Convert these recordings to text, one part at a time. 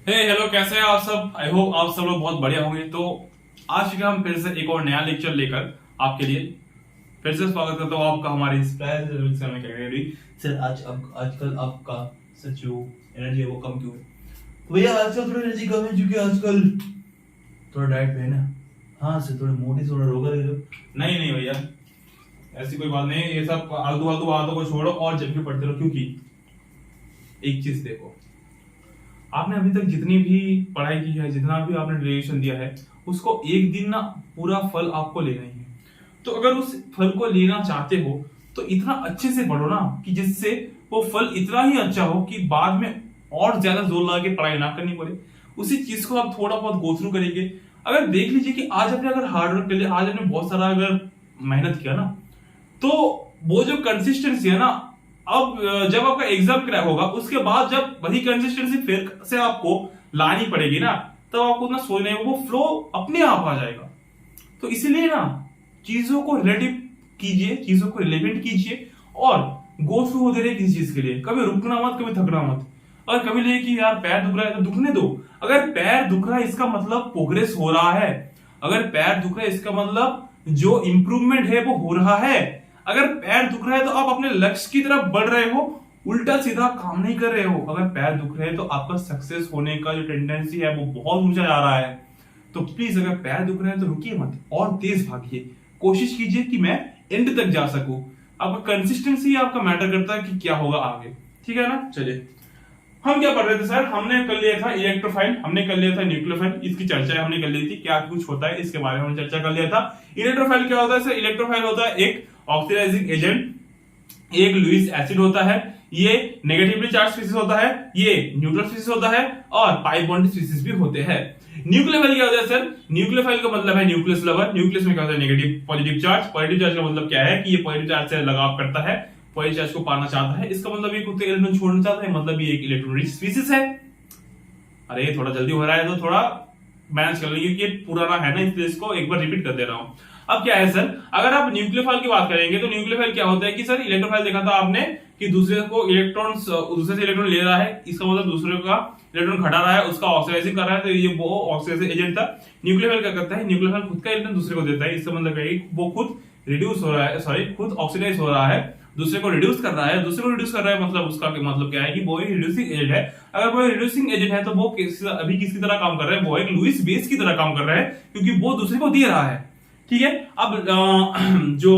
Hello, कैसे हैं आप सब। आई होप आप सब लोग बहुत बढ़िया होंगे। तो आज के हम फिर से एक और नया लेक्चर लेकर आपके लिए फिर से स्वागत करता हूँ आपका हमारी इस लेक्चर में कैटेगरी। सर आजकल आपका सर जो एनर्जी है वो कम क्यों है? तो भैया आजकल थोड़ी एनर्जी कम है क्योंकि आजकल थोड़ा डाइट पे है ना। हाँ सर, थोड़ा मोटी थोड़ा रोगा दे दो। नहीं नहीं भैया, ऐसी कोई बात नहीं। ये सब आलतू फालतू बातों को छोड़ो और जम के पढ़ते रहो। क्योंकि एक चीज देखो, आपने अभी तक जितनी भी पढ़ाई की है, जितना भी आपने ग्रेजुएशन दिया है, उसको एक दिन ना पूरा फल आपको लेना ही है। तो अगर उस फल को लेना चाहते हो तो इतना अच्छे से पढ़ो ना कि जिससे वो फल इतना ही अच्छा हो कि बाद में और ज्यादा जोर लगा के पढ़ाई ना करनी पड़े। उसी चीज को आप थोड़ा बहुत गो थ्रू करेंगे। अगर देख लीजिए कि आज आपने अगर हार्ड वर्क कर लिया, आज आपने बहुत सारा अगर मेहनत किया ना, तो वो जो कंसिस्टेंसी है ना, अब जब आपका एग्जाम क्रैक होगा उसके बाद जब वही कंसिस्टेंसी फिर से आपको लानी पड़ेगी ना, तब आपको उतना सोचना है, वो फ्लो अपने आप आ जाएगा। तो इसीलिए ना चीजों को रिलेटिव कीजिए, चीजों को रिलेवेंट कीजिए और गो थ्रू होते रहिए किसी चीज के लिए। कभी रुकना मत, कभी थकना मत। और कभी लगे कि यार पैर दुख रहा है तो दुखने दो। अगर पैर दुख रहा है इसका मतलब प्रोग्रेस हो रहा है। अगर पैर दुख रहा है इसका मतलब जो इंप्रूवमेंट है वो हो रहा है। अगर पैर दुख रहा है तो आप अपने लक्ष्य की तरफ बढ़ रहे हो, उल्टा सीधा काम नहीं कर रहे हो। अगर पैर दुख रहे हैं तो आपका सक्सेस होने का जो टेंडेंसी है वो बहुत ऊंचा जा रहा है। तो प्लीज अगर पैर दुख रहे हैं तो रुकिए मत और तेज भागिए। कोशिश कीजिए कि मैं एंड तक जा सकूं। आपका कंसिस्टेंसी आपका मैटर करता है कि क्या होगा आगे। ठीक है ना। चलिए, हम क्या पढ़ रहे थे सर? हमने कर लिया था इलेक्ट्रोफाइल, हमने कर लिया था न्यूक्लियोफाइल। इसकी चर्चा हमने कर ली थी, क्या कुछ होता है इसके बारे में हमने चर्चा कर लिया था। इलेक्ट्रोफाइल क्या होता है सर? इलेक्ट्रोफाइल होता है एक ऑक्सीडाइजिंग एजेंट, एक लुईस एसिड होता है। ये नेगेटिवली चार्ज स्पीसीज होता है, ये न्यूट्रल स्पीसीज होता है और पाई बॉन्ड स्पीसीज भी होते हैं। न्यूक्लियोफाइल क्या होता है सर? न्यूक्लियोफाइल का मतलब है न्यूक्लियस लवर। न्यूक्लियस में क्या होता है? Negative positive charge. Positive charge का मतलब क्या है कि ये पॉजिटिव चार्ज से लगाव करता है, पॉजिटिव चार्ज को पाना चाहता है। इसका मतलब ये खुद के इलेक्ट्रॉन छोड़ना चाहता है, मतलब ये एक इलेक्ट्रॉन रिच स्पीसीज है। अरे थोड़ा जल्दी हो रहा है तो थोड़ा मैनेज कर लीजिए, ये पुराना है ना इसलिए इसको एक बार रिपीट कर दे रहा हूं। अब क्या है सर, अगर आप न्यूक्लियोफाइल की बात करेंगे तो न्यूक्लियोफाइल क्या होता है कि सर इलेक्ट्रोफाइल देखा था आपने कि दूसरे को इलेक्ट्रॉन्स, दूसरे से इलेक्ट्रॉन ले रहा है, इसका मतलब दूसरे का इलेक्ट्रॉन घटा रहा है, उसका ऑक्सीडाइजिंग कर रहा है, तो ये वो ऑक्सीडाइजिंग एजेंट था। न्यूक्लियोफाइल क्या करता है? न्यूक्लियोफाइल खुद का इलेक्ट्रॉन दूसरे को देता है। इसका मतलब है कि वो खुद रिड्यूस हो रहा है, सॉरी खुद ऑक्सीडाइज हो रहा है, दूसरे को रिड्यूस कर रहा है। दूसरे को रिड्यूस कर रहा है मतलब उसका मतलब क्या है कि वो एक रिड्यूसिंग एजेंट है। अगर वो रिड्यूसिंग एजेंट है तो वो अभी किसकी तरह काम कर रहा है? वो एक लुईस बेस की तरह काम कर रहा है, क्योंकि वो दूसरे को दे रहा है। ठीक है। अब जो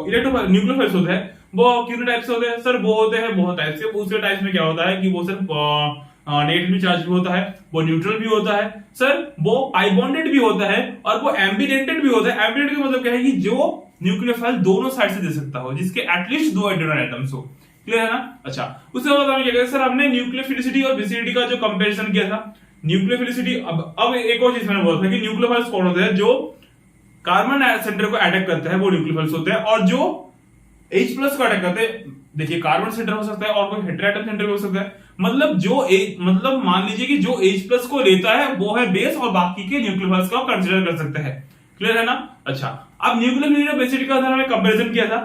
इलेक्ट्रो न्यूक्लियोफाइल्स होते हैं वो कितने टाइप से होते हैं सर? वो होते हैं बहुत टाइप से। उसके टाइप में क्या होता है कि वो सिर्फ नेगेटिव चार्ज भी होता है, वो न्यूट्रल भी होता है सर, वो पाई बॉन्डेड भी होता है और वो एम्बिडेंटेड भी होता है। एम्बिडेंट का मतलब क्या है कि जो न्यूक्लियोफाइल दोनों साइड से दे सकता हो, जिसके एटलीस्ट दो हाइड्रोजन एटम्स हो। क्लियर है ना। अच्छा, उसके बाद हमने क्या किया सर? हमने न्यूक्लियोफिलिसिटी और विसिडिटी का जो कंपैरिजन किया था। न्यूक्लियोफिलिसिटी, अब एक और चीज मैंने बोला था कि न्यूक्लियोफाइल्स कौन होते हैं? जो कार्बन सेंटर को अटैक करते हैं वो न्यूक्लियोफाइल्स होते हैं, और जो H प्लस को अटैक करते हैं, देखिए कार्बन सेंटर हो सकता है और कोई हेटेरोएटम सेंटर हो सकता है। मतलब जो मतलब मान लीजिए कि जो H प्लस को लेता है वो है बेस और बाकी के न्यूक्लियोफाइल्स को कंसीडर कर सकते हैं। क्लियर है ना। अच्छा, अब न्यूक्लियोफिलिसिटी और बेसिसिटी का हमने कंपैरिजन किया था।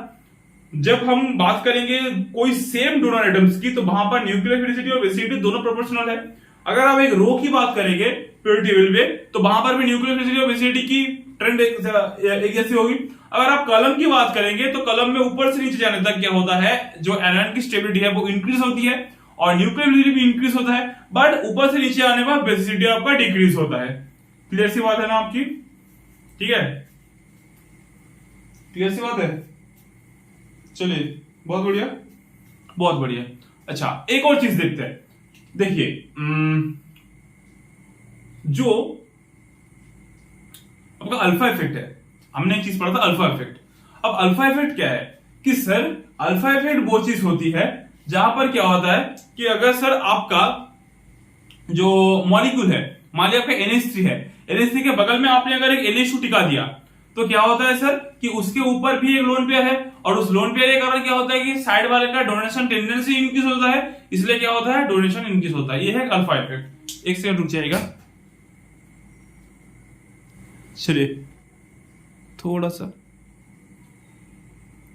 जब हम बात करेंगे कोई सेम डोनर एटम्स की तो वहां पर न्यूक्लियोफिलिसिटी और बेसिसिटी दोनों प्रोपोर्शनल है। अगर आप एक रो की बात करेंगे प्योरिटी टेबल पे तो वहां पर भी न्यूक्लियोफिलिसिटी और बेसिसिटी की ट्रेंड एक जैसी होगी। अगर आप कलम की बात करेंगे तो कलम में ऊपर से नीचे जाने तक क्या होता है, जो एनायन की स्टेबिलिटी है वो इंक्रीज होती है और न्यूक्लियोफिलिसिटी भी इंक्रीज होता है, बट ऊपर से नीचे आने पर बेसिसिटी आपका डिक्रीज होता है। क्लियर सी बात है ना आपकी? ठीक है, क्लियर सी बात है। चलिए, बहुत बढ़िया, बहुत बढ़िया। अच्छा, एक और चीज देखते हैं। देखिए जो आपका अल्फा इफेक्ट है, हमने एक चीज पढ़ा था अल्फा इफेक्ट। अब अल्फा इफेक्ट क्या है कि सर अल्फा इफेक्ट वो चीज होती है जहां पर क्या होता है कि अगर सर आपका जो मॉलिक्यूल है, मान लिया आपका NH3 है, NH3 के बगल में आपने अगर एक NH2 टिका दिया तो क्या होता है सर कि उसके ऊपर भी एक लोन पेयर है, और उस लोन पेयर के कारण क्या होता है कि साइड वाले का डोनेशन टेंडेंसी इंक्रीज होता है, इसलिए क्या होता है? डोनेशन इंक्रीज होता है। ये है अल्फा इफेक्ट। एक सेकंड रुक जाएगा, चलिए थोड़ा सा,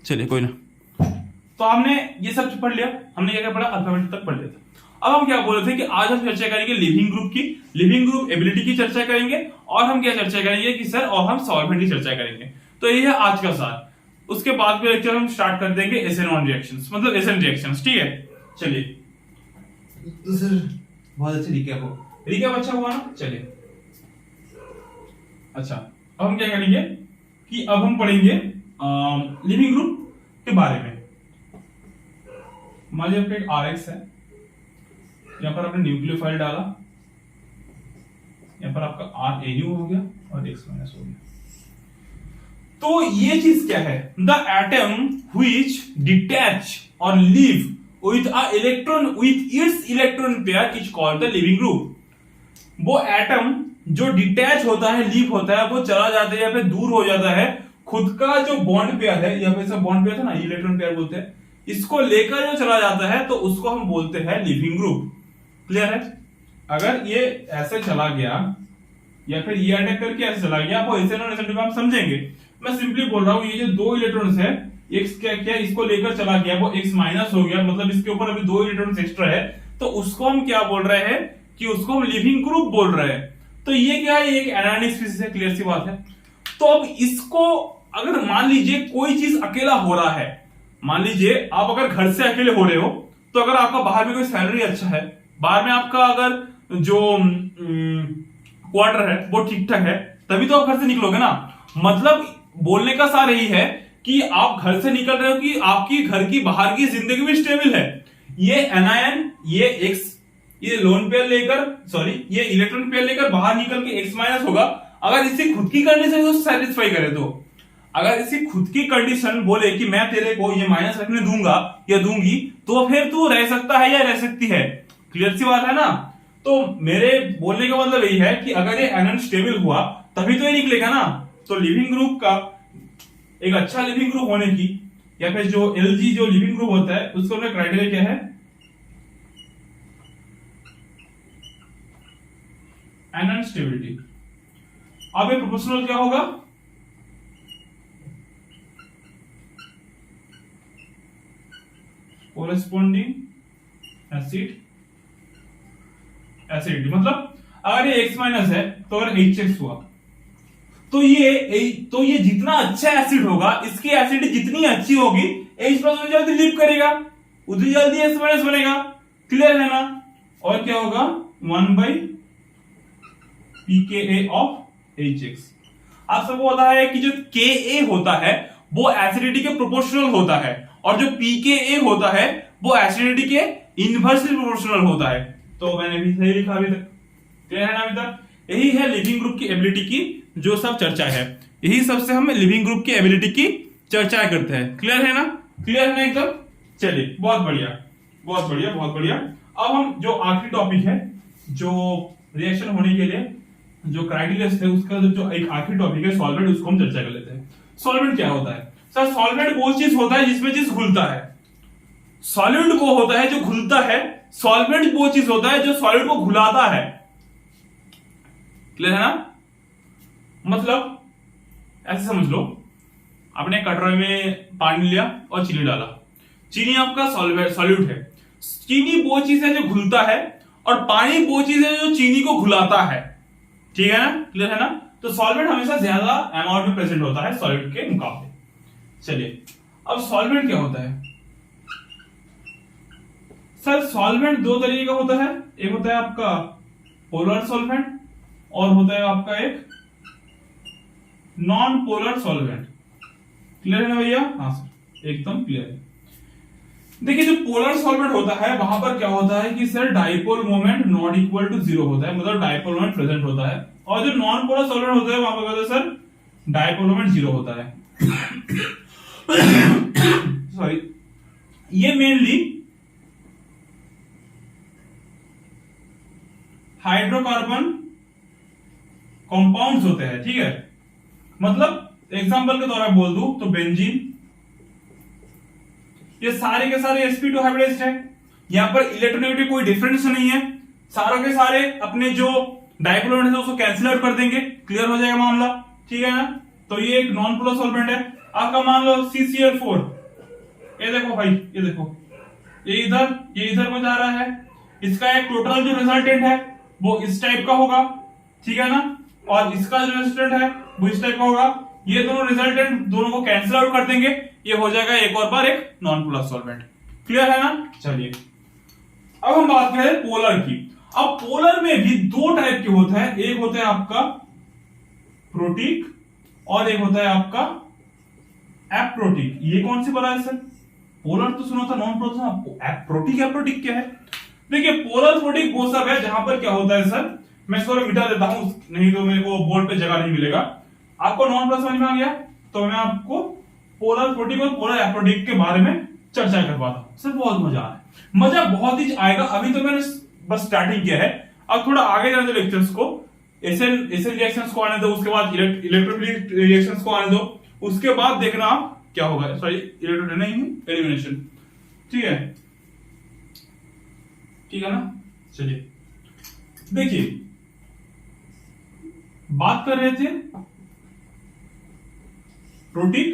चलिए कोई ना। तो हमने ये सब पढ़ लिया, हमने क्या क्या पढ़ा? अल्फाबेट तक पढ़ लिया था। अब हम क्या बोल रहे थे कि आज हम चर्चा करेंगे लिविंग ग्रुप की, लिविंग ग्रुप एबिलिटी की चर्चा करेंगे, और हम क्या चर्चा करेंगे कि सर और हम सॉल्वेंट की चर्चा करेंगे। तो ये है आज का सार। उसके बाद के लेक्चर हम स्टार्ट कर देंगे एसेनॉन रिएक्शंस, मतलब एसएन रिएक्शंस, ठीक है। चलिए, तो सर बहुत अच्छे रिकैप हो, रिकैप अच्छा हुआ ना। चलिए अच्छा, अब हम क्या करेंगे कि अब हम पढ़ेंगे लिविंग ग्रुप के बारे में। मान लीजिए आपका एक RX है, यहां पर आपने न्यूक्लियोफाइल डाला, यहां पर आपका RNU हो गया और X- हो गया। तो ये चीज क्या है? द एटम व्हिच डिटैच और leave with a electron with its electron pair is called the leaving group. वो एटम जो डिटैच होता है, लीव होता है, वो चला जाता है या फिर दूर हो जाता है, खुद का जो बॉन्ड पेयर है, या फिर सब बॉन्ड पेयर था ना, इलेक्ट्रॉन पेयर बोलते हैं, इसको लेकर जो चला जाता है तो उसको हम बोलते हैं लिविंग ग्रुप। क्लियर है? अगर ये ऐसे चला गया या फिर ये अटैक करके ऐसे चला गया, वो ऐसे हम समझेंगे। मैं सिंपली बोल रहा हूं, ये जो दो इलेक्ट्रॉन्स है, एक्स क्या क्या इसको लेकर चला गया, वो एक्स माइनस हो गया, मतलब इसके ऊपर अभी दो इलेक्ट्रॉन्स एक्स्ट्रा है, तो उसको हम क्या बोल रहे हैं कि उसको हम लिविंग ग्रुप बोल रहे हैं। तो ये क्या है? एक एनायनिक स्पीशीज है, क्लियर सी बात है। तो अब इसको अगर मान लीजिए कोई चीज अकेला हो रहा है, मान लीजिए आप अगर घर से अकेले हो रहे हो, तो अगर आपका बाहर में कोई सैलरी अच्छा है, बाहर में आपका अगर जो क्वार्टर है वो ठीक ठाक है, तभी तो आप घर से निकलोगे ना। मतलब बोलने का सार यही है कि आप घर से निकल रहे हो कि आपकी घर की बाहर की जिंदगी भी स्टेबल है। ये एनायन, ये एक्स, ये लोन पेयर लेकर, सॉरी ये इलेक्ट्रॉन पेयर लेकर बाहर निकल के एक्स माइनस होगा। अगर इसी खुद की कंडीशन को सेटिस्फाई करे, तो अगर इसी खुद की कंडीशन बोले कि मैं तेरे को ये माइनस रखने दूंगा या दूंगी, तो फिर तू रह सकता है या रह सकती है। क्लियर सी बात है ना। तो मेरे बोलने का मतलब यही है कि अगर ये एनन स्टेबल हुआ तभी तो ये निकलेगा ना। तो लिविंग ग्रुप का एक अच्छा लिविंग ग्रुप होने की, या फिर जो LG जो लिविंग ग्रुप होता है उसका क्राइटेरिया क्या है? एनन स्टेबिलिटी। अब ये प्रोपोर्शनल क्या होगा? Corresponding acid acidity. मतलब अगर ये X माइनस है तो अगर HX हुआ, तो ये जितना अच्छा एसिड होगा, इसकी एसिडिटी जितनी अच्छी होगी, H प्लस उतनी जल्दी लीव करेगा, उतनी जल्दी X माइनस बनेगा। क्लियर है ना? और क्या होगा? 1/pKa of HX। आप सबको पता है कि जो Ka होता है वो एसिडिटी के प्रोपोर्शनल होता है, और जो pKa होता है वो एसिडिटी के इनवर्सली प्रोपोर्शनल होता है। तो मैंने भी सही लिखा अभी तक। क्लियर है ना अभी तक? यही है लिविंग ग्रुप की एबिलिटी की जो सब चर्चा है, यही सबसे हम लिविंग ग्रुप की एबिलिटी की चर्चा करते हैं। क्लियर है ना? क्लियर है ना एकदम? चलिए, बहुत बढ़िया, बहुत बढ़िया, बहुत बढ़िया। अब हम जो आखिरी टॉपिक है, जो रिएक्शन होने के लिए जो क्राइटेरिया थे, उसका जो एक आखिरी टॉपिक है सॉल्वेंट, उसको हम चर्चा कर लेते हैं। सॉल्वेंट क्या होता है? सर सॉल्वेंट वो चीज होता है जिसमें चीज घुलता है। सॉलिड वो होता है जो घुलता है, सॉल्वेंट वो चीज होता है जो सॉलिड को घुलाता है। क्लियर है ना? मतलब ऐसे समझ लो, आपने कटोरे में पानी लिया और चीनी डाला, चीनी आपका सॉल्यूट है। चीनी वो चीज है जो घुलता है, और पानी वो चीज है जो चीनी को घुलाता है। ठीक है ना? क्लियर है ना? तो सॉल्वेंट हमेशा ज्यादा अमाउंट में प्रेजेंट होता है सॉलिड के मुकाबले। चलिए, अब सॉल्वेंट क्या होता है? सर सॉल्वेंट दो तरीके का होता है, एक होता है आपका पोलर सॉल्वेंट और होता है आपका एक नॉन पोलर सॉल्वेंट। क्लियर है ना भैया? हाँ सर, एकदम क्लियर है। देखिए, जो पोलर सॉल्वेंट होता है वहां पर क्या होता है कि sir dipole moment not equal to 0 होता है, मतलब डाइपोल मोमेंट प्रेजेंट होता है। और जो नॉन पोलर सॉल्वेंट होता है वहां पर क्या होता है सर? डाइपोल मोमेंट 0 होता है। सॉरी, ये मेनली हाइड्रोकार्बन कंपाउंड्स होते हैं। ठीक है? मतलब एग्जांपल के तौर पर बोल दूं तो बेंजीन, ये सारे के सारे sp2 हाइब्रिडाइज्ड है। यहां पर इलेक्ट्रोनेगेटिव कोई डिफरेंस नहीं है, सारों के सारे अपने जो डाइपोल मोमेंट है उसको कैंसिल आउट कर देंगे, क्लियर हो जाएगा मामला। ठीक है ना? तो ये एक नॉन पोलर सॉल्वेंट है। आपका मान लो CCl4, ये देखो भाई, ये देखो, ये इधर को जा रहा है, इसका एक टोटल जो रिजल्टेंट है वो इस टाइप का होगा, ठीक है ना, और इसका जो रिजल्टेंट है वो इस टाइप का होगा। ये दोनों रिजल्टेंट दोनों को कैंसिल आउट कर देंगे, ये हो जाएगा एक और बार एक नॉन पोलर सॉल्वेंट। क्लियर है ना? चलिए अब हम बात करें पोलर की। अब पोलर में भी दो टाइप के होता है, एक होता है आपका प्रोटिक और एक होता है आपका एप्रोटिक। ये कौन सी बना है सर? पोलर तो सुना था, नॉन पोलर। प्रोटिक एप्रोटिक क्या है? देखिए पोलर प्रोटिक वो सब है जहां पर क्या होता है सर, मैं इसको मिटा देता हूं नहीं तो मेरे को बोर्ड पे जगह नहीं मिलेगा। आपको नॉन पोलर समझ में आ गया तो मैं आपको पोलर प्रोटिक और पोलर एप्रोटिक के बारे में चर्चा करवाता हूं। सर बहुत मजा आ रहा है, मजा बहुत ही आएगा। अभी तो मैंने बस स्टार्टिंग किया है, अब थोड़ा आगे जाने दो लेक्चर्स को। एसएन रिएक्शंस को आने दो, उसके बाद इलेक्ट्रोफिलिक रिएक्शंस को आने दो, उसके बाद देखना क्या होगा। सॉरी इलेक्ट्रो नहीं, एलिमिनेशन। ठीक है, ठीक है ना? चलिए देखिए बात कर रहे थे प्रोटिक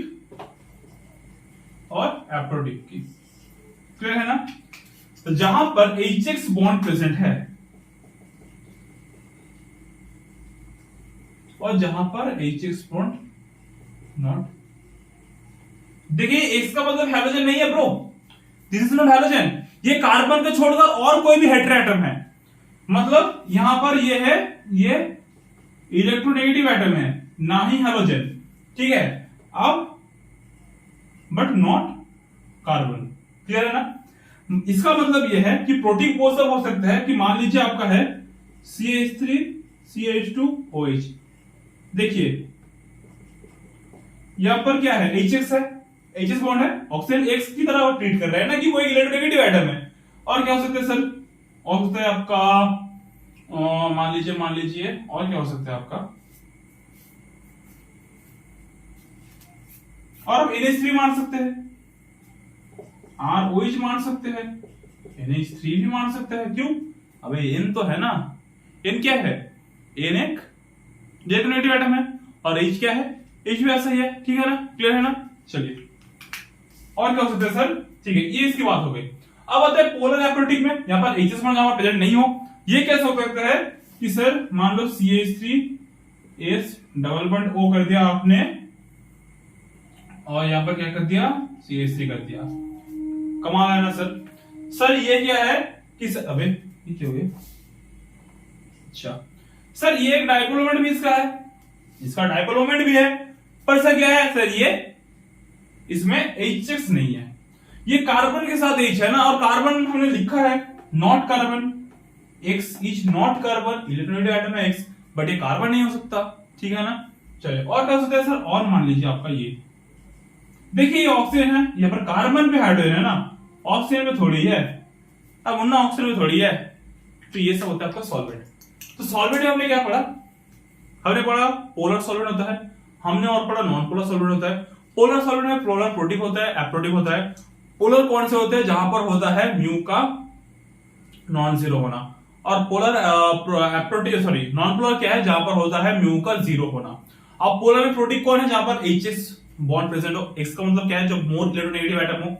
और एप्रोटिक की। क्लियर है ना? तो जहां पर HX बॉन्ड प्रेजेंट है और जहां पर HX बॉन्ड नॉट। देखिए X का मतलब हैलोजन नहीं है bro, this is not halogen. ये कार्बन को छोड़कर और कोई भी हेटेरोएटम है, मतलब यहां पर ये है, ये इलेक्ट्रोनेगेटिव एटम है, ना ही हैलोजन। ठीक है, अब बट नॉट कार्बन। क्लियर है ना? इसका मतलब यह है कि प्रोटीन वो सब हो सकता है कि मान लीजिए आपका है CH3 CH2OH। देखिए यहां पर क्या है, HX है, HX बॉन्ड है, ऑक्सीजन X की तरह ट्रीट कर रहा है ना कि वो एक इलेक्ट्रोनेगेटिव एटम है। और क्या हो सकता है सर? और सकता है आपका मान लीजिए और क्या हो सकता है आपका, और आप NH3 मान सकते हैं, ROH मान सकते हैं, NH3 भी मान सकते हैं। क्यों? अबे N तो है ना, N क्या है? N एक इलेक्ट्रोनेगेटिव एटम है और H क्या है? H भी ऐसा ही है। ठीक है ना? क्लियर है ना? चलिए और क्या हो सकता है सर? ठीक है, ये इसकी बात हो गई। अब आते हैं पोलर एप्रोटिक में, यहां पर HX बॉन्ड जहां पर प्रेजेंट नहीं हो। ये कैसे हो सकता है कि सर मान लो CH3S डबल बॉन्ड O कर दिया आपने और यहां पर क्या कर दिया, CH3 कर दिया। कमाल है ना सर? सर ये क्या है कि सर, अबे ये क्या हो गया? अच्छा सर ये एक डायपोल मोमेंट भी इसका है, इसका डायपोल मोमेंट भी है, पर सर क्या है सर, ये इसमें HX नहीं है, ये कार्बन के साथ H है ना, और कार्बन हमने लिखा है not carbon, X is not carbon, electronegative atom है X, बट ये कार्बन नहीं हो सकता। ठीक है ना? चलिए और क्या हो सकता है सर? और मान लीजिए आपका ये देखिए, ये ऑक्सीजन है, यहाँ पर कार्बन पे हाइड्रोजन है ना, ऑक्सीजन में थोड़ी है, अब उन्ना ऑक्सीजन में थोड़ी है, तो ये सब होता है आपका सॉल्वेंट। तो सॉल्वेंट में हमने क्या पढ़ा? हमने पढ़ा पोलर सॉल्वेंट होता है, हमने और पढ़ा नॉन पोलर सॉल्वेंट होता है। पोलर सॉल्वेंट में पोलर प्रोटिक होता है, एप्रोटिक होता है। पोलर कौन से होते हैं? जहां पर होता है म्यू का नॉन जीरो होना, और polar aprotic sorry non polar क्या है? जहां पर होता है म्यू का जीरो होना। अब पोलर में प्रोटिक कौन है? जहां पर HX बॉन्ड प्रेजेंट हो। X का मतलब क्या है? जब मोर इलेक्ट्रोनेगेटिव एटम हो।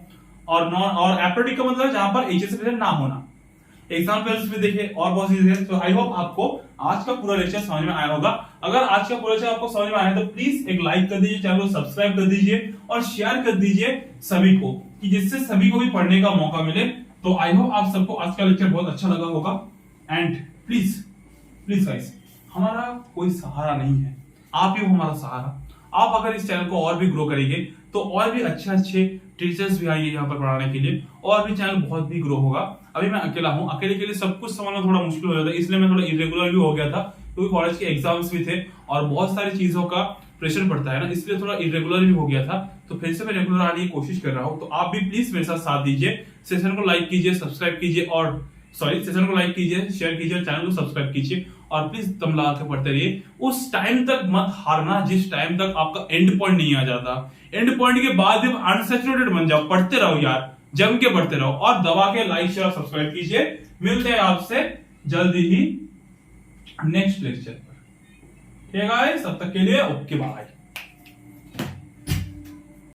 और एप्रोटिक का मतलब जहां पर HX प्रेजेंट ना होना। एग्जांपल्स भी देखिए और बहुत चीजें हैं। तो आई होप आपको आज का पूरा लेक्चर समझ में आया होगा। अगर आज का पूरा लेक्चर आपको समझ में आया तो प्लीज एक लाइक कर दीजिए, चैनल को सब्सक्राइब कर दीजिए और शेयर कर दीजिए सभी को, कि जिससे सभी को भी पढ़ने का मौका मिले। तो आई होप आप सबको आज का लेक्चर बहुत अच्छा लगा होगा। एंड प्लीज प्लीज गाइस, हमारा कोई सहारा नहीं है, आप ही हो हमारा सहारा। आप अगर इस चैनल को और भी ग्रो करेंगे तो और भी अच्छे अच्छे टीचर्स भी आएंगे यहाँ पर पढ़ाने के लिए, और भी चैनल बहुत भी ग्रो होगा। अभी मैं अकेला हूँ, अकेले के लिए सब कुछ समझना थोड़ा मुश्किल हो जाता है, इसलिए मैं थोड़ा इरेगुलर भी हो गया था, क्योंकि कॉलेज के एग्जाम्स भी थे और बहुत सारी चीजों का प्रेशर पड़ता है ना, इसलिए थोड़ा इरेगुलर भी हो गया था। तो फिर से मैं रेगुलर आने की कोशिश कर रहा हूँ। तो आप भी प्लीज मेरे साथ दीजिए, सेशन को लाइक कीजिए, सब्सक्राइब कीजिए, और सेशन को लाइक कीजिए, शेयर कीजिए, चैनल को सब्सक्राइब कीजिए, और प्लीज दम लगा के पढ़ते रहिए। उस टाइम तक मत हारना जिस टाइम तक आपका एंड पॉइंट नहीं आ जाता। एंड पॉइंट के बाद जब अनसैचुरेटेड बन जाओ, पढ़ते रहो यार, जम के पढ़ते रहो, और दबा के लाइक शेयर सब्सक्राइब कीजिए। मिलते हैं आपसे जल्दी ही नेक्स्ट लेक्चर पर। ठीक है गाइस, तब तक के लिए ओके बाय।